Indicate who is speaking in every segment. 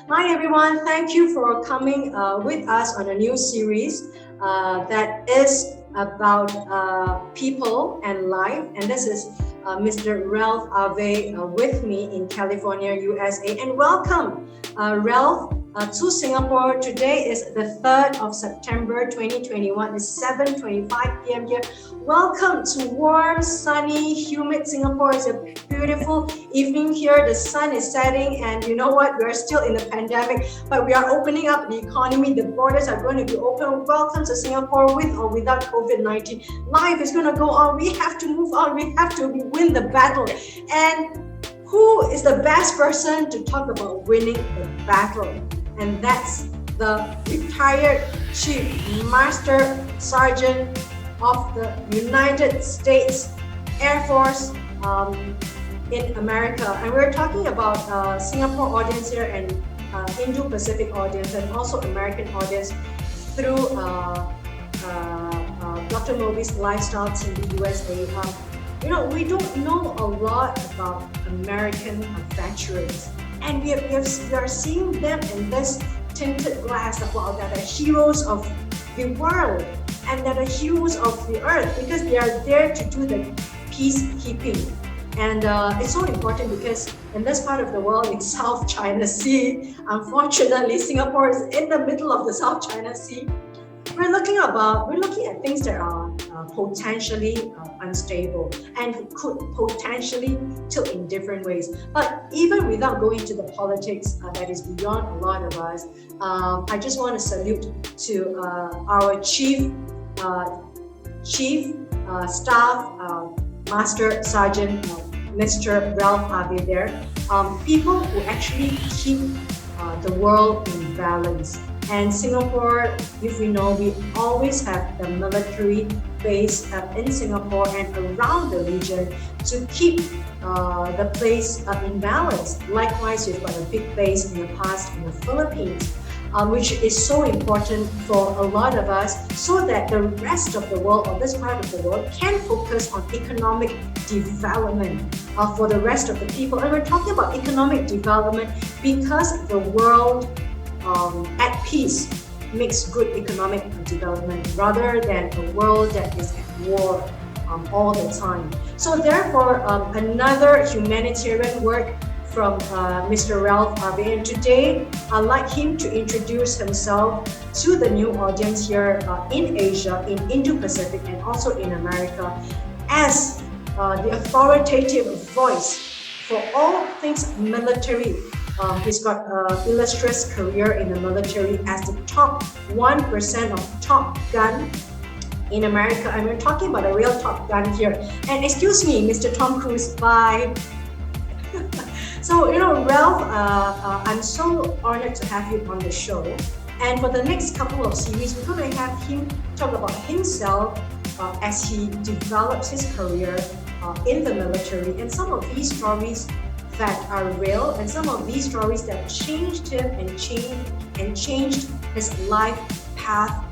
Speaker 1: Hi everyone, thank you for coming with us on a new series that is about people and life. And this is Mr. Ralph Ave with me in California, USA. And welcome, Ralph, to Singapore. Today is the 3rd of September 2021. It's 7:25 p.m. here. Welcome to warm, sunny, humid Singapore. It's a beautiful evening here. The sun is setting, and you know what? We're still in the pandemic, but we are opening up the economy. The borders are going to be open. Welcome to Singapore with or without COVID-19. Life is going to go on. We have to move on. We have to win the battle. And who is the best person to talk about winning the battle? And that's the retired Chief Master Sergeant of the United States Air Force in America. And we're talking about Singapore audience here and Indo-Pacific audience and also American audience through Dr. Mobi's Lifestyle TV USA. We don't know a lot about American veterans, and we are seeing them in this tinted glass that they're the heroes of the world and they're the heroes of the earth because they are there to do the peacekeeping. And it's so important because in this part of the world, in South China Sea, unfortunately, Singapore is in the middle of the South China Sea. We're looking at things that are potentially unstable and could potentially tilt in different ways. But even without going to the politics that is beyond a lot of us, I just want to salute to our Chief Staff Master Sergeant Mr. Ralph Ave there. People who actually keep the world in balance. And Singapore, if we know, we always have the military base in Singapore and around the region to keep the place in balance. Likewise, we've got a big base in the past in the Philippines, which is so important for a lot of us so that the rest of the world or this part of the world can focus on economic development for the rest of the people. And we're talking about economic development because the world at peace makes good economic development rather than a world that is at war all the time. So therefore, another humanitarian work from Mr. Ralph Ave. And today, I'd like him to introduce himself to the new audience here in Asia, in Indo-Pacific, and also in America as the authoritative voice for all things military. He's got an illustrious career in the military as the top 1% of Top Gun in America. And we're talking about a real Top Gun here. And excuse me, Mr. Tom Cruise, bye. So, Ralph, I'm so honored to have you on the show. And for the next couple of series, we're going to have him talk about himself as he develops his career in the military. And some of these stories that are real and some of these stories that changed him and changed his life path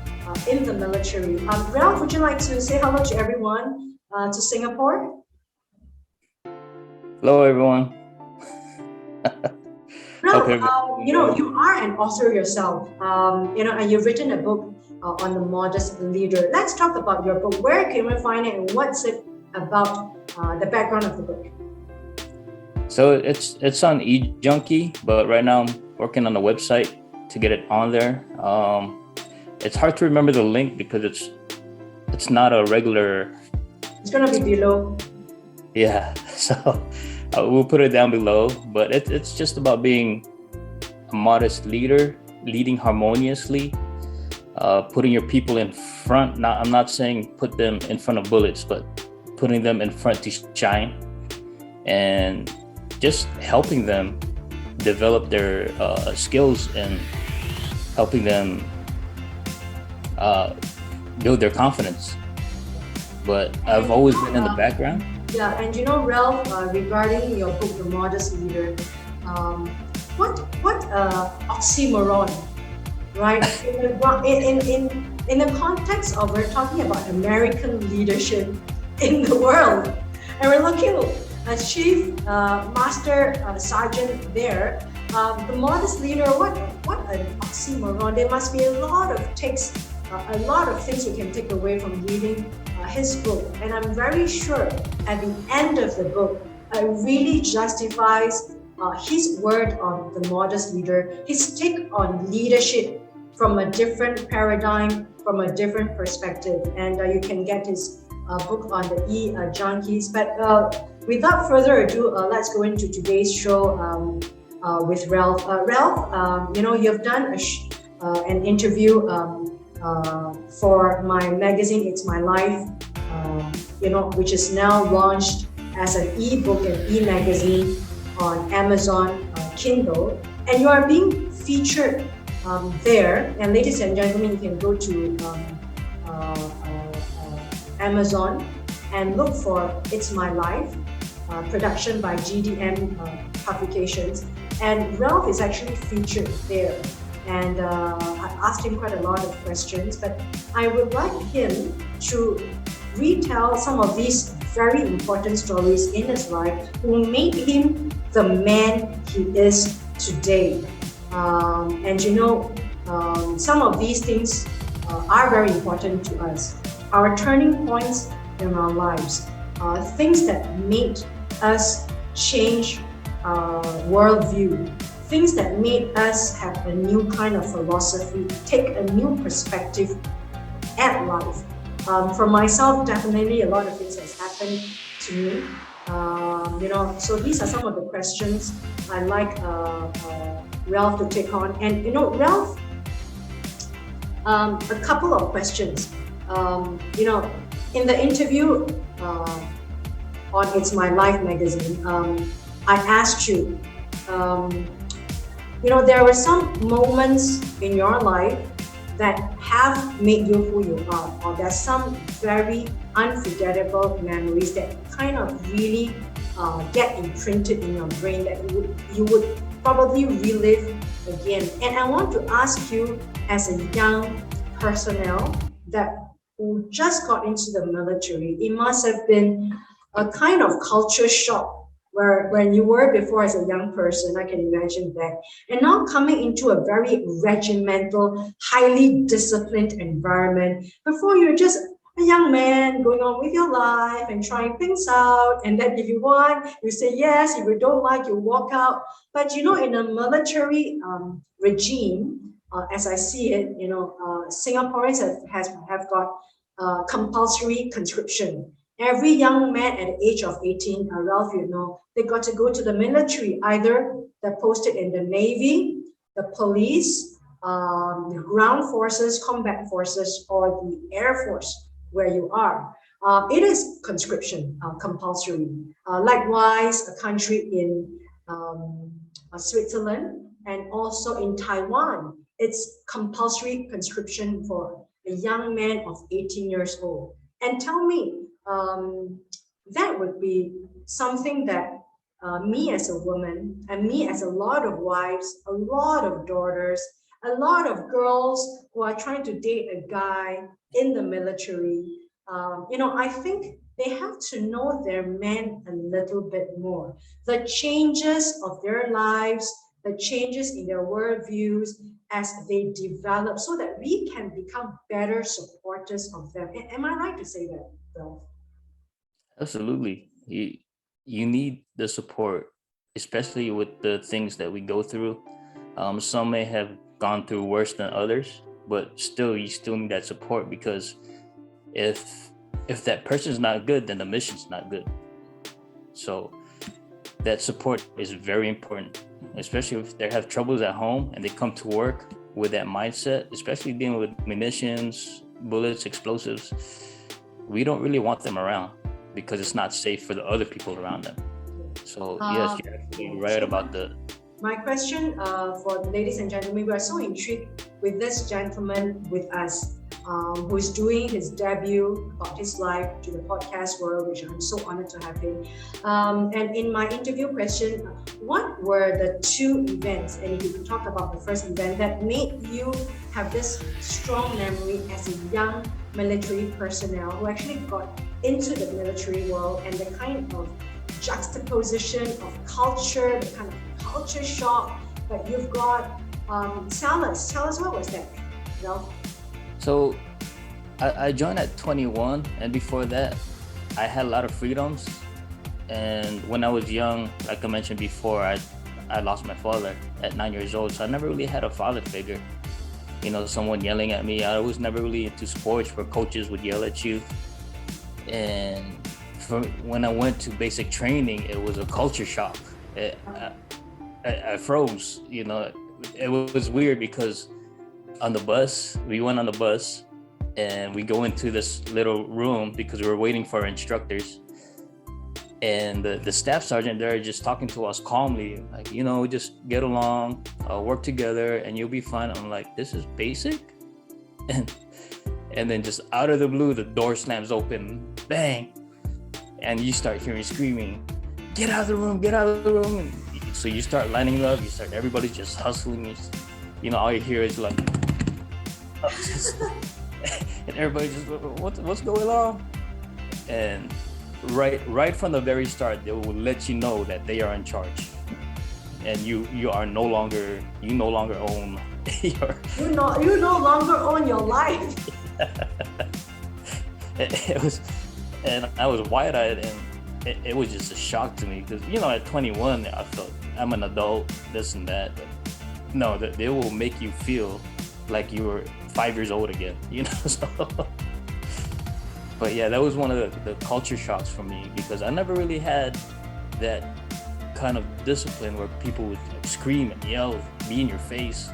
Speaker 1: in the military. Ralph, would you like to say hello to everyone to Singapore?
Speaker 2: Hello, everyone.
Speaker 1: Ralph, you are an author yourself, and you've written a book on the modest leader. Let's talk about your book. Where can we find it and what's it about, the background of the book?
Speaker 2: So it's on eJunkie, but right now I'm working on the website to get it on there. It's hard to remember the link because it's not a regular.
Speaker 1: It's gonna be below.
Speaker 2: Yeah, so we'll put it down below. But it's just about being a modest leader, leading harmoniously, putting your people in front. I'm not saying put them in front of bullets, but putting them in front to shine, and just helping them develop their skills and helping them build their confidence. But I've always been in the background.
Speaker 1: Yeah, and Ralph, regarding your book, The Modest Leader, what oxymoron, right? In the context of we're talking about American leadership in the world, and we're looking a chief master sergeant there The modest leader, what an oxymoron. There must be a lot of things we can take away from reading his book. And I'm very sure at the end of the book, it really justifies his word on the modest leader, his take on leadership from a different paradigm, from a different perspective. And you can get his book on the junkies. But without further ado, let's go into today's show with Ralph. Ralph, you've done an interview for my magazine, It's My Life, which is now launched as an e-book and e-magazine on Amazon Kindle, and you are being featured there. And ladies and gentlemen, you can go to Amazon and look for It's My Life, production by GDM Publications. And Ralph is actually featured there. And I asked him quite a lot of questions, but I would like him to retell some of these very important stories in his life who made him the man he is today. Some of these things are very important to us. Our turning points in our lives, things that made us change worldview, things that made us have a new kind of philosophy, take a new perspective at life. For myself, definitely a lot of things has happened to me. So these are some of the questions I like Ralph to take on. And Ralph, a couple of questions. In the interview on It's My Life magazine, I asked you, there were some moments in your life that have made you who you are, or there's some very unforgettable memories that kind of really get imprinted in your brain that you would probably relive again. And I want to ask you, as a young personnel who just got into the military, it must have been a kind of culture shock when you were before as a young person, I can imagine that. And now coming into a very regimental, highly disciplined environment, before you're just a young man going on with your life and trying things out. And then if you want, you say yes. If you don't like, you walk out. But in a military regime, as I see it, Singaporeans have got compulsory conscription. Every young man at the age of 18, Ralph, they got to go to the military. Either they're posted in the Navy, the police, the ground forces, combat forces, or the Air Force, where you are. It is conscription, compulsory. Likewise, a country in Switzerland and also in Taiwan, it's compulsory conscription for a young man of 18 years old. And tell me, that would be something that me as a woman and me as a lot of wives, a lot of daughters, a lot of girls who are trying to date a guy in the military, I think they have to know their men a little bit more. The changes of their lives, the changes in their worldviews as they develop, so that we can become better supporters of them. Am I right to say that, Bill?
Speaker 2: Absolutely. You need the support, especially with the things that we go through. Some may have gone through worse than others, but you still need that support, because if that person's not good, then the mission's not good. So that support is very important, especially if they have troubles at home and they come to work with that mindset, especially dealing with munitions, bullets, explosives. We don't really want them around, because it's not safe for the other people around them. So yes, you're absolutely right about
Speaker 1: My question for the ladies and gentlemen, we are so intrigued with this gentleman with us, who is doing his debut about his life to the podcast world, which I'm so honored to have him. And in my interview question, what were the two events, and if you could talk about the first event that made you have this strong memory as a young military personnel who actually got into the military world, and the kind of juxtaposition of culture, the kind of culture shock but you've got Salas. Tell us what was that, Ralph?
Speaker 2: So I joined at 21, and before that, I had a lot of freedoms. And when I was young, like I mentioned before, I lost my father at 9 years old, so I never really had a father figure. You know, someone yelling at me. I was never really into sports where coaches would yell at you. And when I went to basic training, it was a culture shock. I froze. You know, it was weird because we went on the bus, and we go into this little room because we were waiting for our instructors. And the staff sergeant there just talking to us calmly, like, you know, just get along, work together, and you'll be fine. I'm like, this is basic? And then just out of the blue, the door slams open, bang, and you start hearing screaming, get out of the room, get out of the room. And so you start lining up, everybody's just hustling. You know, all you hear is like, and everybody just, what's going on? And right from the very start, they will let you know that they are in charge, and you no longer own your. You no longer own your life. It was, and I was wide-eyed, and it was just a shock to me because, you know, at 21, I felt I'm an adult, this and that. But no, they will make you feel like you were 5 years old again, you know. So. But yeah, that was one of the culture shocks for me, because I never really had that kind of discipline where people would like scream and yell, be in your face.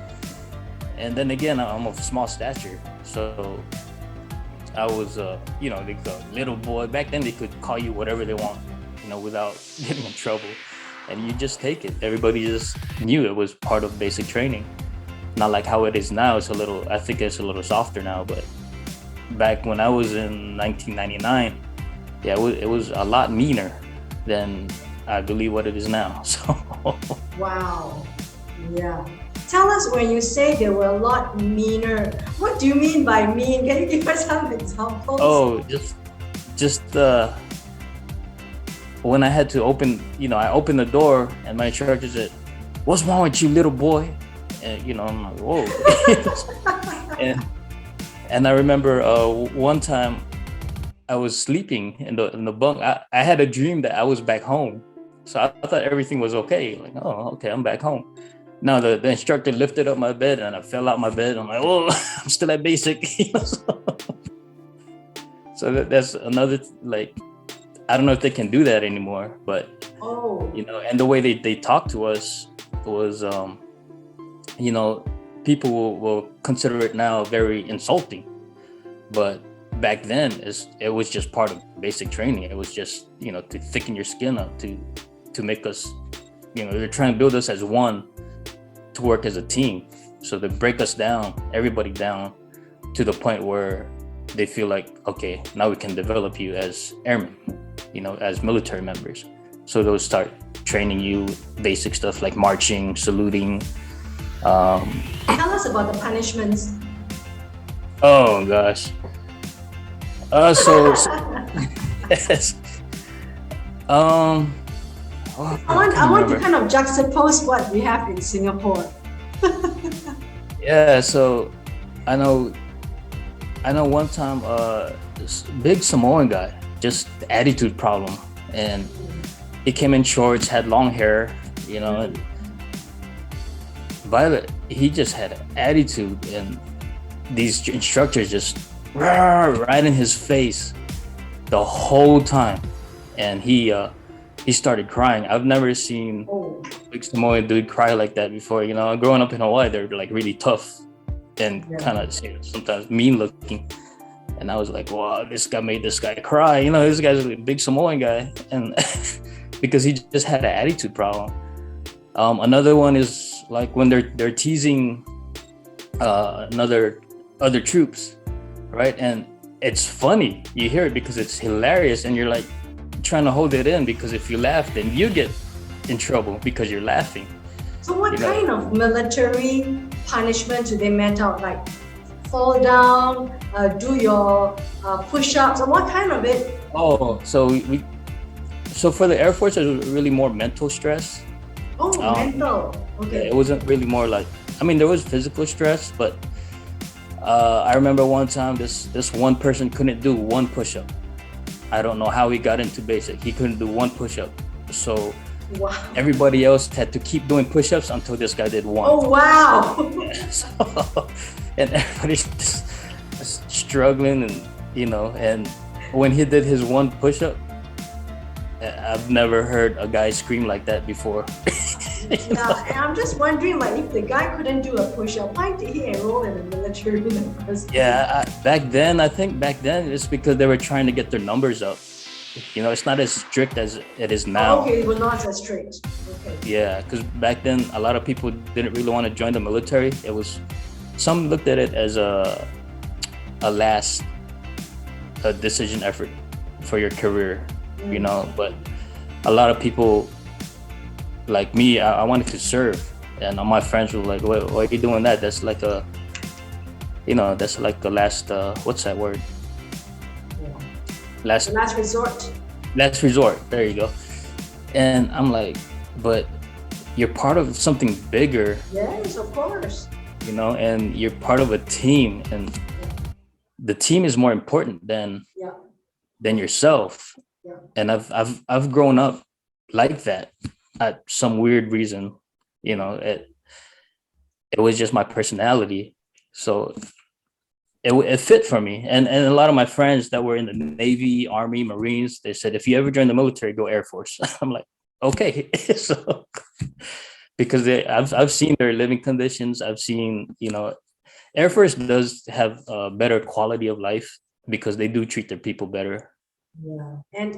Speaker 2: And then again, I'm of small stature, so I was, you know, the little boy. Back then, they could call you whatever they want, you know, without getting in trouble, and you just take it. Everybody just knew it was part of basic training. Not like how it is now. I think it's a little softer now, but back when I was in 1999, yeah, it was a lot meaner than I believe what it is now. So. Wow. Yeah. Tell us, when you say they were a lot meaner, what do you mean by mean? Can you give us some examples? Oh, just when I had to open, you know, I opened the door and my instructor said, "What's wrong with you, little boy?" And, you know, I'm like, whoa. And I remember one time I was sleeping in the bunk. I had a dream that I was back home. So I thought everything was okay. Like, oh, okay, I'm back home. Now the instructor lifted up my bed and I fell out my bed. I'm like, oh, I'm still at basic. So that's another, like, I don't know if they can do that anymore, but, you know, and the way they talk to us was, you know, people will consider it now very insulting, but back then it was just part of basic training. It was just, you know, to thicken your skin up, to make us, you know, they're trying to build us as one, to work as a team. So they break us down, everybody down, to the point where they feel like, okay, now we can develop you as airmen, you know, as military members. So they'll start training you basic stuff like marching, saluting. Tell us about the punishments. Oh gosh. Yes. I want to kind of juxtapose what we have in Singapore. Yeah, so I know one time this big Samoan guy, just the attitude problem, and he came in shorts, had long hair, you know, and Violet, he just had an attitude, and these instructors just right in his face the whole time, and he started crying. I've never seen a big Samoan dude cry like that before. You know, growing up in Hawaii, they're like really tough and kind of, you know, sometimes mean looking. And I was like, wow, this guy made this guy cry. You know, this guy's a big Samoan guy, and because he just had an attitude problem. Another one is like when they're teasing other troops, right? And it's funny. You hear it because it's hilarious, and you're like trying to hold it in, because if you laugh, then you get in trouble because you're laughing. So what kind of military punishment do they met out? Like fall down, do your push-ups, or what kind of it? Oh, so for the Air Force, it's really more mental stress.
Speaker 1: Oh, mental. Okay.
Speaker 2: It wasn't really more like, I mean, there was physical stress, but I remember one time this one person couldn't do one push-up. I don't know how he got into basic. He couldn't do one push-up. So
Speaker 1: Wow.
Speaker 2: everybody else had to keep doing push-ups until this guy did one.
Speaker 1: Oh, wow.
Speaker 2: So, and everybody's just struggling, and and when he did his one push-up, I've never heard a guy scream like that before.
Speaker 1: Yeah, and I'm just wondering, like, if the guy couldn't do a push-up, why did he enroll in the military in the first place?
Speaker 2: Yeah, I think back then it's because they were trying to get their numbers up. It's not as strict as it is now.
Speaker 1: Okay, it was not as strict. Okay.
Speaker 2: Yeah, because back then a lot of people didn't really want to join the military. Some looked at it as a last decision effort for your career, but a lot of people like me, I wanted to serve, and all my friends were like, why are you doing that? That's like that's like the last, what's that word?
Speaker 1: The last resort.
Speaker 2: Last resort, there you go. And I'm like, but you're part of something bigger.
Speaker 1: Yes, of course.
Speaker 2: And you're part of a team, and the team is more important than yourself.
Speaker 1: Yeah.
Speaker 2: And I've grown up like that at some weird reason. It was just my personality, so it fit for me. And a lot of my friends that were in the Navy, Army, Marines, they said, if you ever join the military, go Air Force. I'm like, okay. So because I've seen their living conditions. I've seen, Air Force does have a better quality of life because they do treat their people better.
Speaker 1: Yeah, and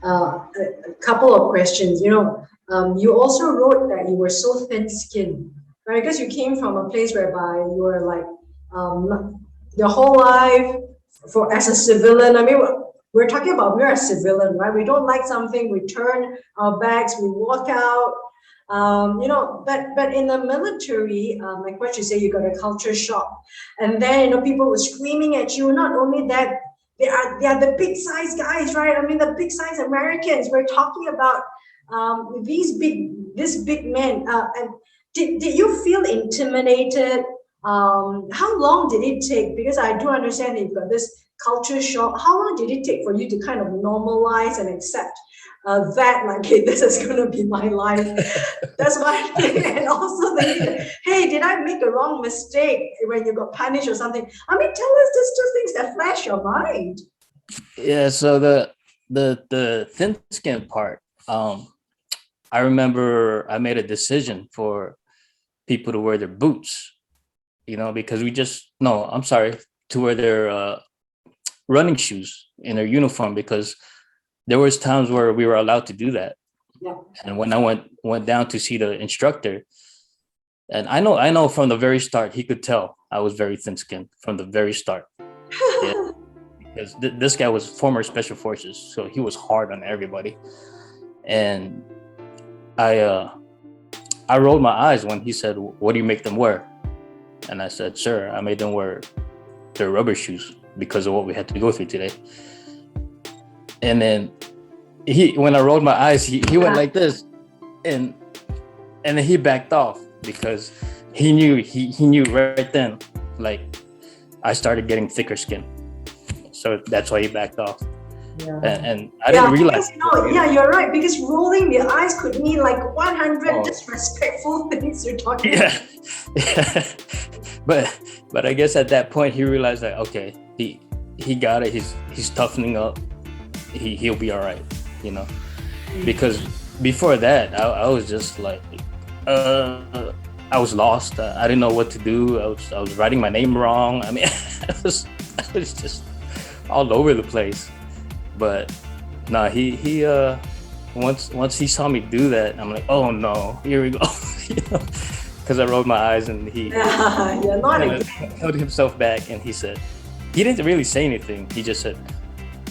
Speaker 1: a couple of questions. You also wrote that you were so thin-skinned, right? Because you came from a place whereby you were like your whole life as a civilian. I mean, we're talking about we're a civilian, right? We don't like something, we turn our backs, we walk out. But in the military, like what you say, you got a culture shock, and then people were screaming at you. Not only that, they are the big size guys, right? I mean, the big size Americans. We're talking about these big men. And did you feel intimidated? How long did it take? Because I do understand that you've got this culture shock. How long did it take for you to kind of normalize and accept that, like, hey, this is going to be my life? That's one thing. And also hey, did I make a wrong mistake when you got punished or something? I mean, tell us these two things that flash your mind.
Speaker 2: Yeah, so the thin skin part, I remember I made a decision for people to wear their boots, because to wear their running shoes in their uniform, because there was times where we were allowed to do that.
Speaker 1: Yeah.
Speaker 2: And when I went down to see the instructor, and I know from the very start, he could tell I was very thin-skinned from the very start. Yeah. Because this guy was former special forces, so he was hard on everybody. And I rolled my eyes when he said, "What do you make them wear?" And I said, "Sir, I made them wear their rubber shoes because of what we had to go through today." And then when I rolled my eyes, he went like this, and then he backed off because he knew right then, like, I started getting thicker skin. So that's why he backed off.
Speaker 1: Yeah.
Speaker 2: And I didn't realize.
Speaker 1: Because, you're right. Because rolling the eyes could mean like 100 disrespectful things you're talking about.
Speaker 2: Yeah. But I guess at that point he realized that, okay, he got it. He's toughening up. He'll be all right, because before that I was just like, I was lost. I didn't know what to do. I was writing my name wrong. I mean, I was just all over the place. But no, he once he saw me do that, I'm like, oh no, here we go, because I rolled my eyes, and he held himself back, and he didn't really say anything. He just said,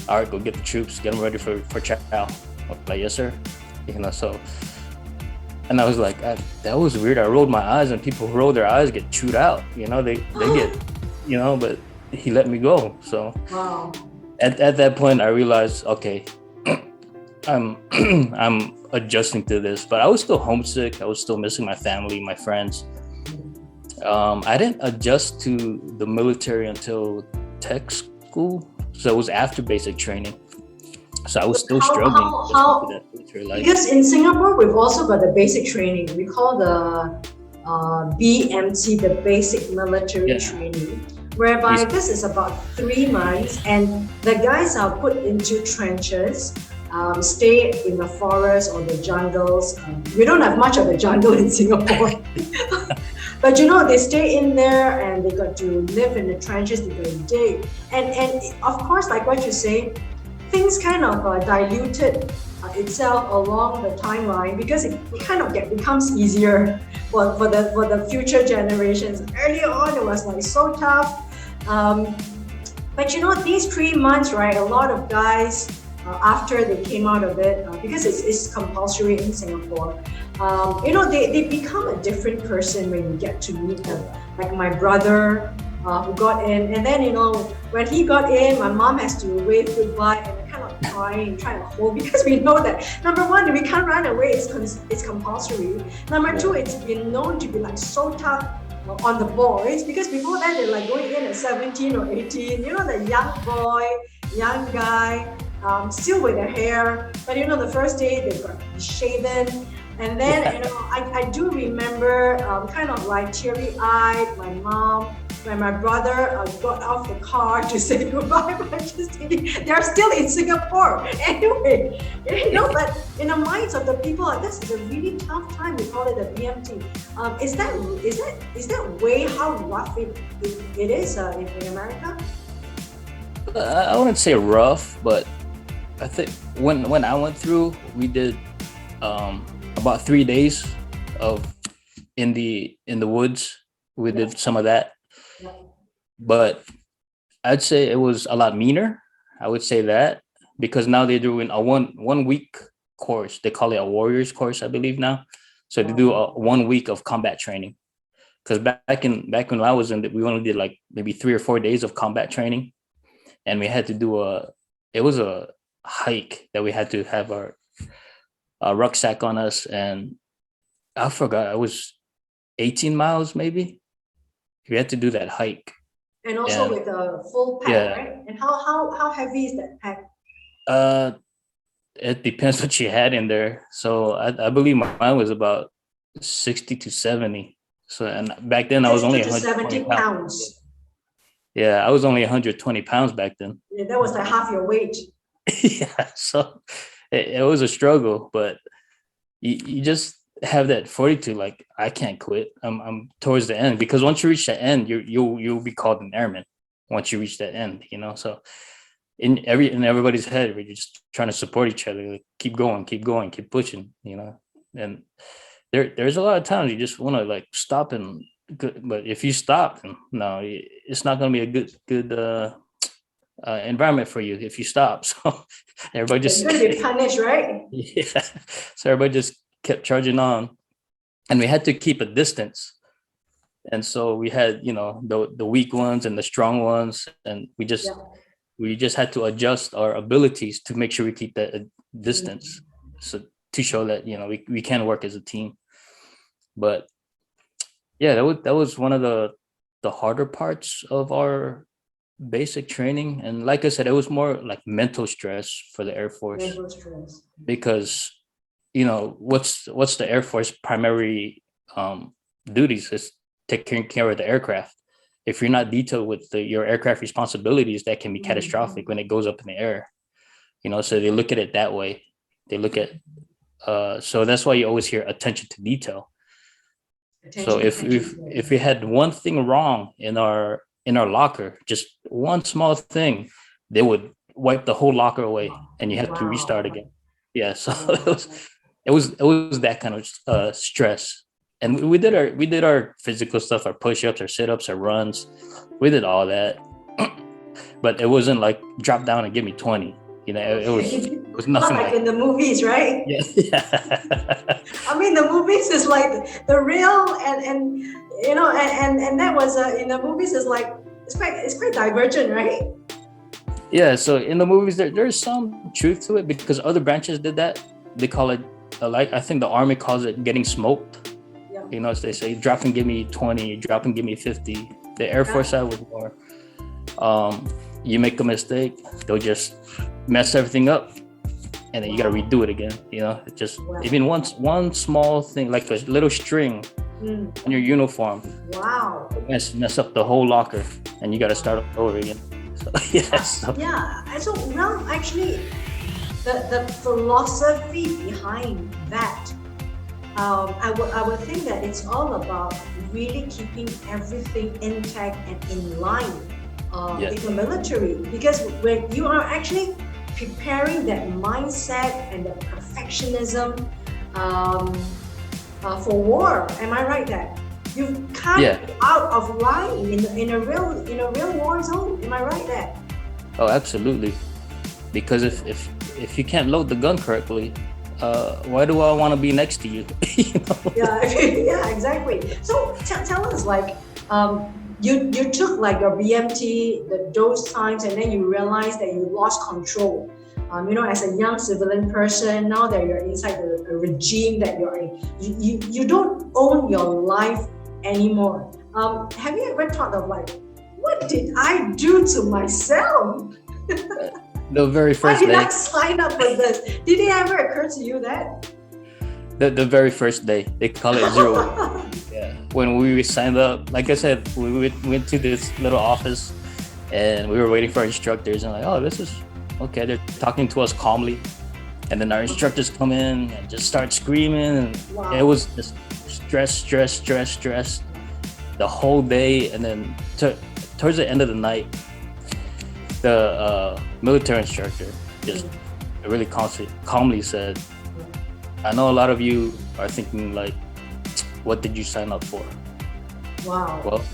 Speaker 2: "All right, go get the troops, get them ready for chow." I was like, "Yes, sir." So, and I was like, that was weird. I rolled my eyes, and people who roll their eyes get chewed out. They get, but he let me go. So
Speaker 1: wow.
Speaker 2: At that point, I realized, okay, I'm I'm adjusting to this, but I was still homesick. I was still missing my family, my friends. I didn't adjust to the military until tech school, so it was after basic training. So I was still
Speaker 1: How,
Speaker 2: struggling
Speaker 1: how,
Speaker 2: adjusting to
Speaker 1: how,
Speaker 2: that military life.
Speaker 1: because in Singapore, we've also got the basic training. We call the BMT, the basic military
Speaker 2: Yeah,
Speaker 1: training, whereby
Speaker 2: he's
Speaker 1: this is about 3 months, and the guys are put into trenches, stay in the forest or the jungles. We don't have much of a jungle in Singapore. But they stay in there and they got to live in the trenches, they got to dig. And of course, like what you say, things kind of diluted itself along the timeline because it kind of becomes easier for the future generations. Earlier on, it was like so tough. Um, but these 3 months, right? A lot of guys, after they came out of it, because it's compulsory in Singapore, they become a different person when you get to meet them. Like my brother, who got in, and then when he got in, my mom has to wave goodbye and we're kind of crying, trying to hold because we know that number one, we can't run away; it's compulsory. Number two, it's been known to be like so tough on the boys because before that they're like going in at 17 or 18. The young boy, young guy, still with their hair, but the first day they got shaven. And then, I do remember kind of like teary-eyed, my mom, when my brother got off the car to say goodbye, but I'm just thinking, they're still in Singapore. Anyway, but in the minds of the people, this is a really tough time. We call it a BMT. Is that way how rough it is in America?
Speaker 2: I wouldn't say rough, but I think when I went through, we did about 3 days of in the woods. We did some of that, but I'd say it was a lot meaner. I would say that because now they're doing a one week course. They call it a warriors course, I believe now. So they do a 1 week of combat training. Because back when I was in it, we only did like maybe 3 or 4 days of combat training, and we had to do it was a hike that we had to have our rucksack on us, and I forgot, it was 18 miles maybe. We had to do that hike.
Speaker 1: And also with a full pack, right? And how heavy is that pack?
Speaker 2: Uh, it depends what you had in there. So I believe mine was about 60 to 70. So, and back then I was only
Speaker 1: 170
Speaker 2: 120 pounds.
Speaker 1: pounds.
Speaker 2: Yeah, I was only 120 pounds back then.
Speaker 1: Yeah, that was like half your weight.
Speaker 2: Yeah, so it was a struggle, but you just have that fortitude. Like, I can't quit. I'm towards the end, because once you reach the end, you'll be called an airman once you reach that end. So in everybody's head, we're just trying to support each other. Like, keep going, keep pushing. And there's a lot of times you just want to like stop and. But if you stop, no, it's not going to be a good environment for you if you stop. So everybody just
Speaker 1: going to be punished, right?
Speaker 2: Yeah. So everybody just kept charging on, and we had to keep a distance. And so we had, the weak ones and the strong ones, and we just had to adjust our abilities to make sure we keep that distance, so to show that we can work as a team. But yeah, that was one of the harder parts of our basic training. And like I said, it was more like mental stress for the Air Force.
Speaker 1: Mental stress.
Speaker 2: Because what's the Air Force primary duties is taking care of the aircraft. If you're not detailed with your aircraft responsibilities, that can be catastrophic when it goes up in the air. So they look at it that way. They look at so that's why you always hear attention to detail. So if we had one thing wrong in our locker, just one small thing, they would wipe the whole locker away, and you have to restart again. Yeah, so it was that kind of stress. And we did our physical stuff, our push-ups, our sit-ups, our runs. We did all that, but it wasn't like drop down and give me 20. It was nothing
Speaker 1: like in the movies, right?
Speaker 2: Yeah.
Speaker 1: I mean, the movies is like the real, and that was in the movies is like it's quite divergent, right?
Speaker 2: Yeah, so in the movies, there's some truth to it because other branches did that. They call it, like, I think the army calls it getting smoked.
Speaker 1: Yeah.
Speaker 2: You know, as they say, drop and give me 20, drop and give me 50. The Air Force side was more, um, you make a mistake, they'll just mess everything up, and then you gotta redo it again. You know, it just
Speaker 1: Wow.
Speaker 2: even one small thing, like a little string
Speaker 1: Mm.
Speaker 2: on your uniform,
Speaker 1: Wow.
Speaker 2: mess up the whole locker, and you gotta start over again. So, yes. So,
Speaker 1: Yeah. And so now, actually, the philosophy behind that, I would think that it's all about really keeping everything intact and in line
Speaker 2: Yes.
Speaker 1: in the military, because when you are actually preparing that mindset and the perfectionism um, for war, am I right that you can't
Speaker 2: Yeah.
Speaker 1: be out of line in a real war zone? Am I right that?
Speaker 2: Oh, absolutely. Because if you can't load the gun correctly, why do I want to be next to you? You know?
Speaker 1: Yeah, yeah, exactly. So tell us, like, you took like your BMT those times, and then you realized that you lost control. As a young civilian person, now that you're inside the regime that you're in, you don't own your life anymore. Have you ever thought of, like, what did I do to myself?
Speaker 2: The very
Speaker 1: Why
Speaker 2: first
Speaker 1: did I
Speaker 2: day,
Speaker 1: sign up for this? Did it ever occur to you that?
Speaker 2: the very first day, they call it 0. Yeah. When we signed up, like I said, we went to this little office, and we were waiting for our instructors, and like, oh, this is okay. They're talking to us calmly, and then our instructors come in and just start screaming, and
Speaker 1: Wow.
Speaker 2: it was just stress the whole day. And then towards the end of the night, the military instructor just really calmly said, I know a lot of you are thinking, like, what did you sign up for?
Speaker 1: Wow.
Speaker 2: Well,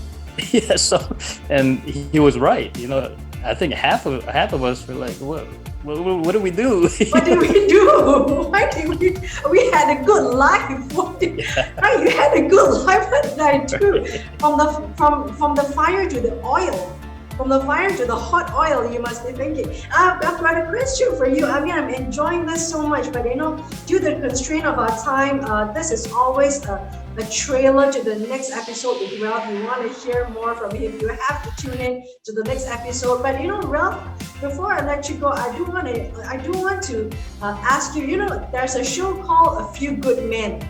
Speaker 2: yeah, so, and he was right. You know, I think half of us were like, what do we do?
Speaker 1: What did we do? Why did we had a good life? Right? You had a good life. What did I do? From the fire to the oil. From the fire to the hot oil, you must be thinking. I've got a question for you. I mean, I'm enjoying this so much, but due to the constraint of our time, this is always a trailer to the next episode with Ralph. You want to hear more from him, you have to tune in to the next episode. But Ralph, before I let you go, I do want to ask you. There's a show called A Few Good Men.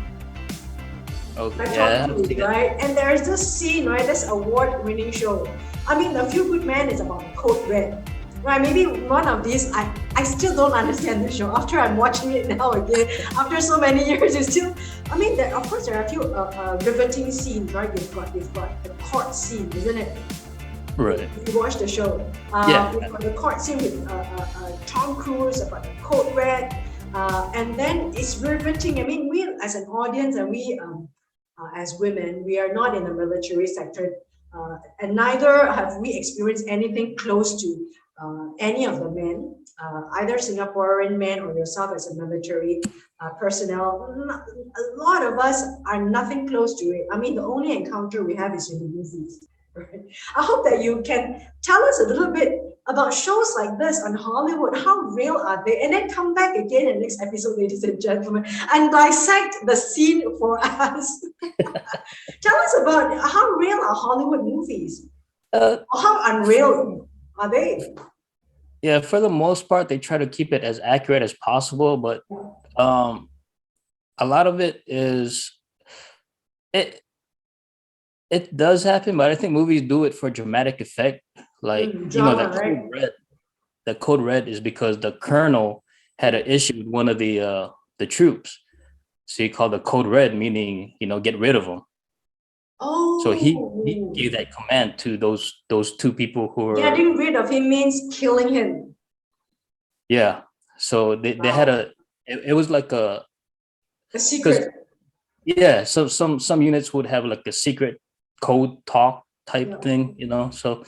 Speaker 2: Okay, yeah,
Speaker 1: Right? And there's this scene, right? This award-winning show. I mean, A Few Good Men is about Code Red. Right? Maybe one of these, I still don't understand the show. After I'm watching it now again, after so many years, it's still. I mean, of course, there are a few riveting scenes, right? You've got the court scene, isn't it?
Speaker 2: right.
Speaker 1: If you watch the show,
Speaker 2: Yeah.
Speaker 1: you've got the court scene with Tom Cruise about the Code Red, and then it's riveting. I mean, we as an audience, and we as women, we are not in the military sector, and neither have we experienced anything close to any of the men, either Singaporean men or yourself as a military personnel. A lot of us are nothing close to it. I mean, the only encounter we have is in the movies. Right? I hope that you can tell us a little bit about shows like this on Hollywood. How real are they? And then come back again in the next episode, ladies and gentlemen, and dissect the scene for us. Tell us about how real are Hollywood movies?
Speaker 2: Uh,
Speaker 1: Or how unreal are they?
Speaker 2: yeah, for the most part, they try to keep it as accurate as possible, but a lot of it is it it does happen, but I think movies do it for dramatic effect. Like,
Speaker 1: Drama,
Speaker 2: that
Speaker 1: right?
Speaker 2: code red is because the colonel had an issue with one of the troops. So he called the code red, meaning, get rid of them. So he
Speaker 1: Oh,
Speaker 2: gave that command to those two people who were,
Speaker 1: getting rid of him means killing him.
Speaker 2: yeah. So they had
Speaker 1: Wow.
Speaker 2: it was like
Speaker 1: A
Speaker 2: because
Speaker 1: secret.
Speaker 2: yeah, so some units would have like a secret code talk type
Speaker 1: Yeah.
Speaker 2: thing, So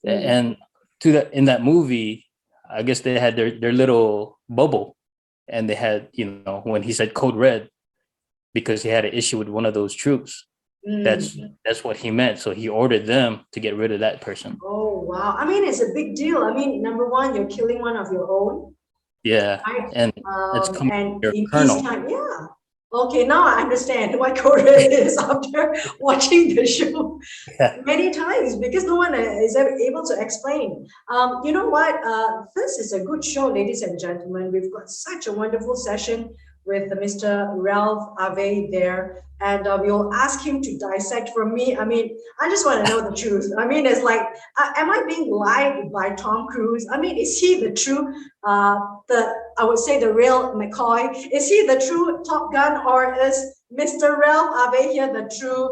Speaker 1: Mm.
Speaker 2: and to that in that movie, I guess they had their little bubble, and they had, when he said code red, because he had an issue with one of those troops.
Speaker 1: Mm.
Speaker 2: That's what he meant. So he ordered them to get rid of that person.
Speaker 1: Oh, wow. I mean, it's a big deal. I mean, number one, you're killing one of your own,
Speaker 2: Yeah,
Speaker 1: right?
Speaker 2: and it's coming from
Speaker 1: And
Speaker 2: your
Speaker 1: in
Speaker 2: colonel.
Speaker 1: peacetime, yeah. Okay, now I understand why Korea is after watching the show
Speaker 2: Yeah.
Speaker 1: many times because no one is able to explain. You know what? This is a good show, ladies and gentlemen. We've got such a wonderful session with Mr. Ralph Ave there, and we'll ask him to dissect for me. I mean, I just want to know the truth. I mean, it's like, am I being lied by Tom Cruise? I mean, is he the true, I would say the real McCoy? Is he the true Top Gun, or is Mr. Ralph Ave here the true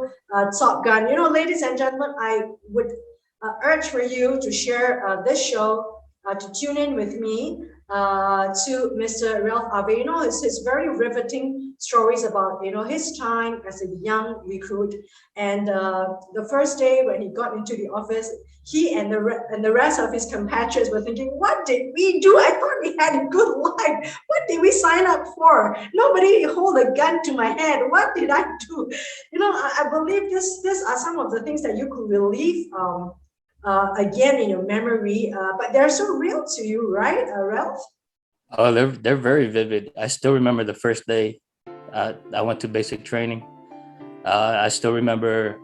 Speaker 1: Top Gun? You know, ladies and gentlemen, I would urge for you to share this show, to tune in with me to Mr. Ralph Ave. You know, his very riveting stories about, you know, his time as a young recruit. And the first day when he got into the office, he and the rest of his compatriots were thinking, what did we do? I thought we had a good life. What did we sign up for? Nobody hold a gun to my head. What did I do? You know, I believe these are some of the things that you could relieve again in your memory, but they're so real to you, right, Ralph?
Speaker 2: Oh, they're very vivid. I still remember the first day I went to basic training. I still remember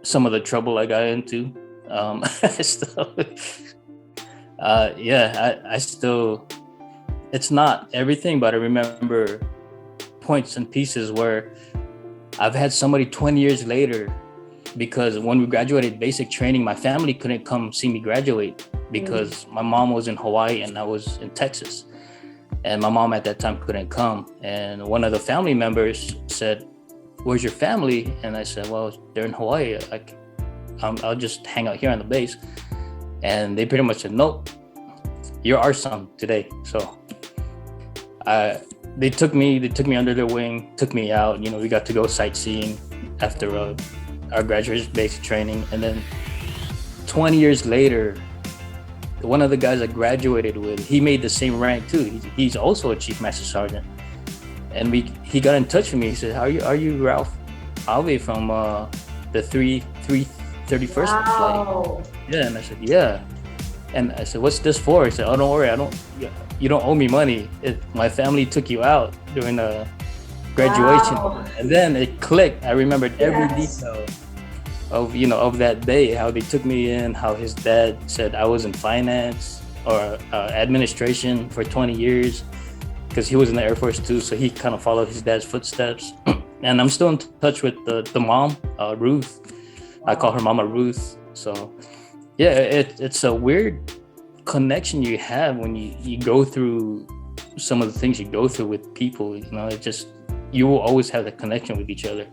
Speaker 2: some of the trouble I got into. I still, yeah, I still. It's not everything, but I remember points and pieces where I've had somebody 20 years later, because when we graduated basic training, my family couldn't come see me graduate because my mom was in Hawaii and I was in Texas. And my mom at that time couldn't come. And one of the family members said, "Where's your family?" And I said, "Well, they're in Hawaii. I'll just hang out here on the base." And they pretty much said, "Nope, you're our son today." So they took me under their wing, took me out. You know, we got to go sightseeing after our graduate basic training. And then 20 years later, one of the guys I graduated with, he made the same rank too. He's also a chief master sergeant. And he got in touch with me. He said, are you Ralph Ave from the 331st
Speaker 1: Wow.
Speaker 2: flight? Yeah. And I said, yeah. And I said, what's this for? He said, oh, don't worry, you don't owe me money. My family took you out during the graduation.
Speaker 1: Wow.
Speaker 2: And then it clicked. I remembered every
Speaker 1: Yes.
Speaker 2: detail of that day, how they took me in, how his dad said I was in finance or administration for 20 years because he was in the Air Force too, so he kind of followed his dad's footsteps. And I'm still in touch with the mom, Ruth. I call her Mama Ruth. So yeah, it's a weird connection you have when you go through some of the things you go through with people. You know, you will always have that connection with each other.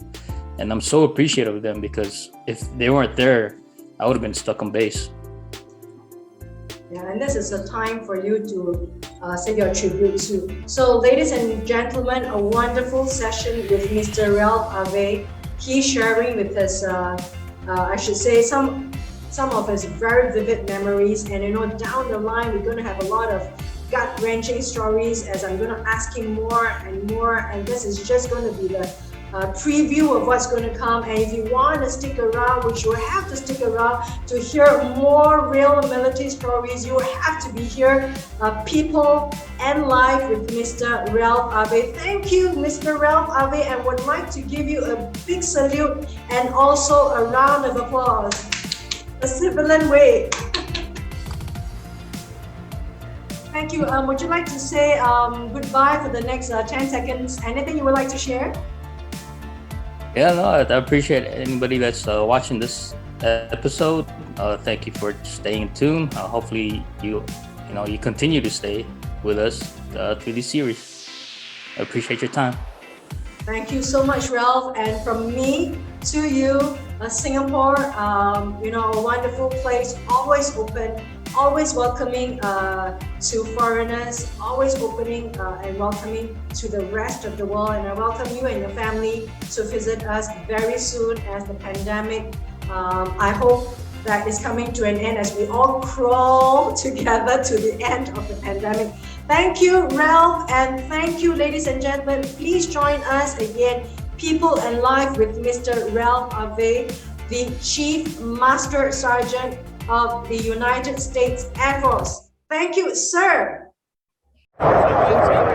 Speaker 2: And I'm so appreciative of them because if they weren't there, I would have been stuck on base.
Speaker 1: Yeah, and this is a time for you to say your tribute to. So, ladies and gentlemen, a wonderful session with Mr. Ralph Ave. He's sharing with us, I should say, some of his very vivid memories. And you know, down the line, we're going to have a lot of gut-wrenching stories as I'm going to ask him more and more. And this is just going to be the preview of what's going to come. And if you want to stick around, which you have to stick around to hear more real military stories, you have to be here. People and Life with Mr. Ralph Ave. Thank you, Mr. Ralph Ave, and would like to give you a big salute and also a round of applause. The civilian way. Thank you. Would you like to say goodbye for the next 10 seconds? Anything you would like to share?
Speaker 2: Yeah, no, I appreciate anybody that's watching this episode. Thank you for staying tuned. Hopefully you continue to stay with us through this series. I appreciate your time.
Speaker 1: Thank you so much, Ralph. And from me to you, Singapore, a wonderful place, always open, always welcoming to foreigners, always opening and welcoming to the rest of the world. And I welcome you and your family to visit us very soon as the pandemic, I hope that is coming to an end as we all crawl together to the end of the pandemic. Thank you, Ralph, and thank you, ladies and gentlemen. Please join us again, People and Life with Mr. Ralph Ave, the Chief Master Sergeant of the United States Air Force. Thank you, sir.
Speaker 2: Thank you.